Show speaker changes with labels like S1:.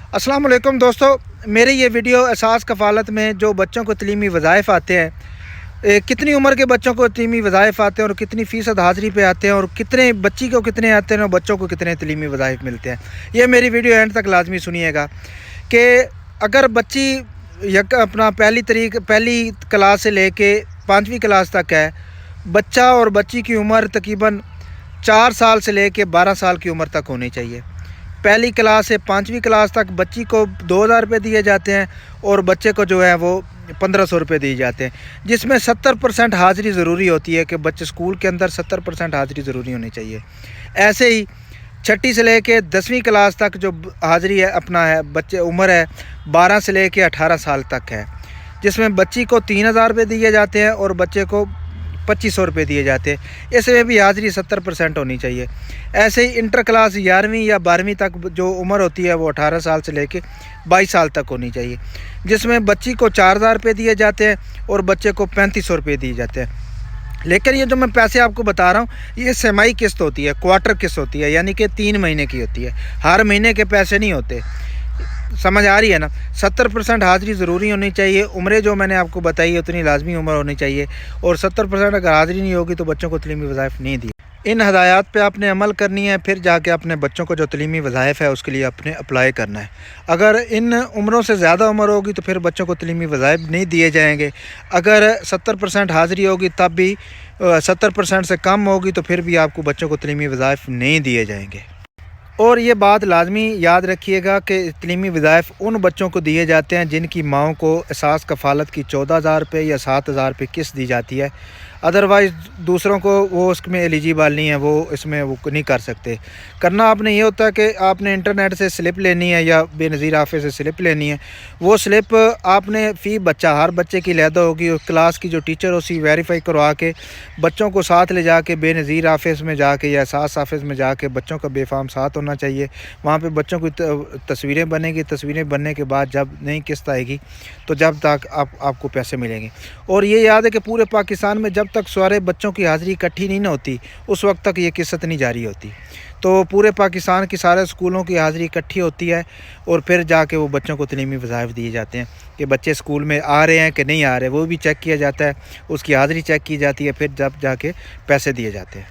S1: अस्सलाम वालेकुम दोस्तों, मेरी ये वीडियो एहसास कफ़ालत में जो बच्चों को तलीमी वज़ाइफ़ आते हैं, कितनी उम्र के बच्चों को तलीमी वज़ाइफ़ आते हैं और कितनी फ़ीसद हाज़िरी पे आते हैं और कितने बच्ची को कितने आते हैं और बच्चों को कितने तलीमी वज़ाइफ़ मिलते हैं। ये मेरी वीडियो एंड तक लाजमी सुनिएगा कि अगर बच्ची अपना पहली क्लास से लेके 5वीं क्लास तक है, बच्चा और बच्ची की उम्र तकरीबन 4 साल से लेके 12 साल की उम्र तक होनी चाहिए। पहली क्लास से 5वीं क्लास तक बच्ची को 2000 रुपये दिए जाते हैं और बच्चे को जो है वो 1500 रुपये दिए जाते हैं, जिसमें 70% हाज़िरी ज़रूरी होती है कि बच्चे स्कूल के अंदर 70% हाज़िरी ज़रूरी होनी चाहिए। ऐसे ही 6ठी से लेके 10वीं क्लास तक जो हाज़िरी है अपना है बच्चे उम्र है 12 से लेके 18 साल तक है, जिसमें बच्ची को 3000 रुपये दिए जाते हैं और बच्चे को 2500 रुपये दिए जाते हैं। इसमें भी हाज़िरी 70% होनी चाहिए। ऐसे ही इंटर क्लास 11वीं या 12वीं तक जो उम्र होती है वो 18 साल से लेके 22 साल तक होनी चाहिए, जिसमें बच्ची को 4000 रुपये दिए जाते हैं और बच्चे को 3500 रुपये दिए जाते हैं। लेकिन ये जो मैं पैसे आपको बता रहा हूँ ये सेमाई किस्त होती है, क्वार्टर किस्त होती है, यानी कि 3 महीने की होती है, हर महीने के पैसे नहीं होते। समझ आ रही है ना। 70% हाज़िरी ज़रूरी होनी चाहिए। उम्रें जो मैंने आपको बताई है उतनी लाजमी उम्र होनी चाहिए और 70% अगर हाज़िरी नहीं होगी तो बच्चों को तलीमी वज़ाइफ़ नहीं दी। इन हदायत पे आपने अमल करनी है, फिर जाके अपने बच्चों को जो तलीमी वज़ाइफ़ है उसके लिए अपने अप्लाई करना है। अगर इन उम्रों से ज़्यादा उम्र होगी तो फिर बच्चों को तलीमी वज़ाइफ़ नहीं दिए जाएंगे। अगर 70% हाज़िरी होगी तब भी 70% से कम होगी तो फिर भी आपको बच्चों को तलीमी वज़ाइफ़ नहीं दिए जाएंगे। और ये बात लाजमी याद रखिएगा कि तलीमी वज़ाइफ़ उन बच्चों को दिए जाते हैं जिनकी माओं को एहसास कफ़ालत की 14,000 रुपये या 7,000 रुपये किस्त दी जाती है। अदरवाइज़ दूसरों को वो उसमें एलिजिबल नहीं है, वो इसमें वो नहीं कर सकते। करना आपने ये होता है कि आपने इंटरनेट से स्लिप लेनी है या बेनज़ीर ऑफिस से स्लिप लेनी है। वो स्लिप आपने फ़ी बच्चा, हर बच्चे की अलहदा होगी और क्लास की जो टीचर उसी वेरीफाई करवा के बच्चों को साथ ले जाके बेनज़ीर ऑफिस में जाके या एहसास ऑफिस में जाके बच्चों का बेफाम साथ होना चाहिए। वहाँ पे बच्चों की तस्वीरें बनेगी, तस्वीरें बनने के बाद जब नई किस्त आएगी तो जब तक आपको पैसे मिलेंगे। और ये याद है कि पूरे पाकिस्तान में जब तक सारे बच्चों की हाज़िरी इकट्ठी नहीं ना होती उस वक्त तक ये किस्त नहीं जारी होती। तो पूरे पाकिस्तान की सारे स्कूलों की हाज़िरी इकट्ठी होती है और फिर जाके वो बच्चों को तलीमी वज़ाइफ़ दिए जाते हैं कि बच्चे स्कूल में आ रहे हैं कि नहीं आ रहे, वो भी चेक किया जाता है, उसकी हाज़िरी चेक की जाती है, फिर जब जाके पैसे दिए जाते हैं।